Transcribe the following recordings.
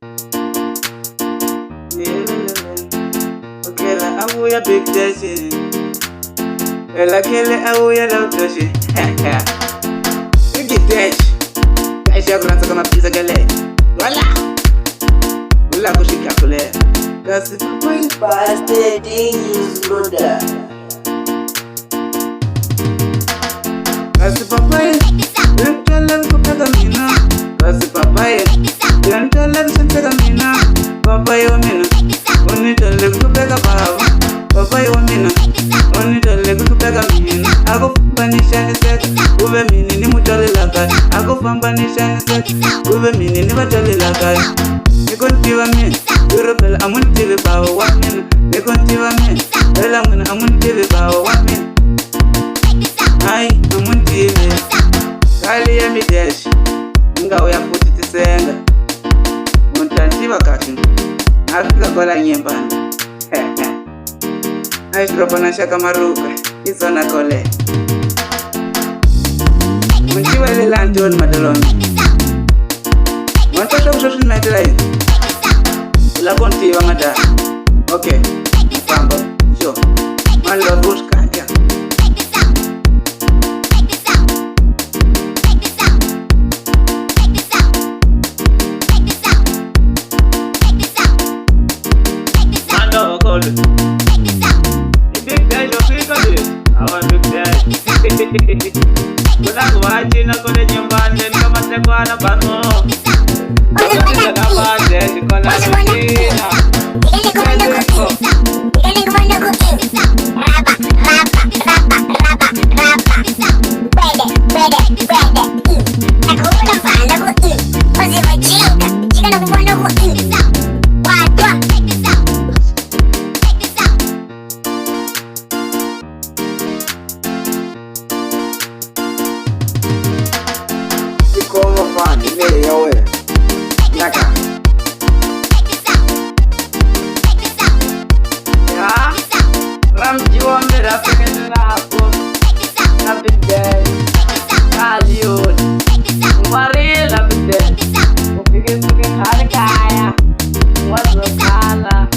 Okay, la abuya big dashi. Ela kele abuya la dashi. Big dash. Aisha kuna kama pizza gale. Wala kushika kule. Kasi boy Bastard is brother. Kasi papai. Yantalan kupeka mina. Kasi papai. Yantalan kupeka mina. Papai wa mina. Onitale kupeka baba. Papai wa mina. Onitale kupeka mina. Ako pambanisha nisek. Ube mini ni mutale lakai. Ako pambanisha nisek. Ube mini ni mutale lakai. Nikontiwa mi. Europel amuntiwe bawo wa mina. Nikontiwa mi. Ela muna amuntiwe bawo wa mina. Ai amuntiwe. Kali ya mideshi. Nga uya futi tisenga. Muntantiwa kati. Afrika kola nyembana. Ai dropa na shaka maruka. Izona kole. Muntiwa ile lanton madaloni. Muntasha kushoshin maitrai. La kontiwa mada. Okay. Pamba. Yo. Malo buska ya. Big dash of it. I want big dash. Kuna kuwachi na kule nyumbani kama tekwana bano. Kuna kabate sikona kutina. Como fan, ile yawe. Naka. Ya. Ramjiwa mera pekena hapo. Na big day. Kalion. Ngwari la big day. Upige suke kale kaya. Wazo kala.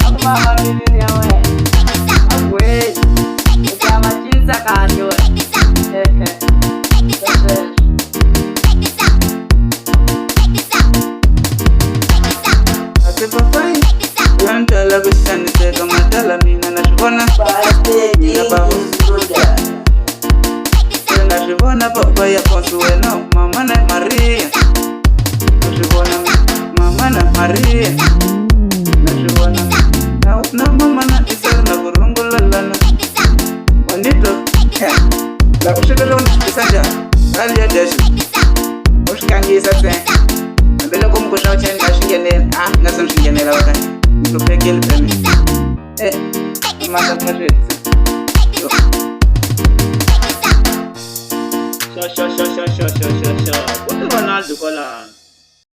Akuma mabili yawe. Akwe. Kama chinza kanyo. Papai, yantala bishani sega matala mina na shivona. Bastard is brother. Na shivona papa ya Consuelo, mama na Maria. Na shivona mama na Maria. Na shivona na mama na Isara na Burungula lana. Wanito, la kushika lona kisanja. Kali ya deshi. Ushikangi sasa. Mbele kumkusha chenga shingene. Ngasam shingene la wakati. Tupeke ile peme. Mata tunashwe. Sha. What Ronaldo kola?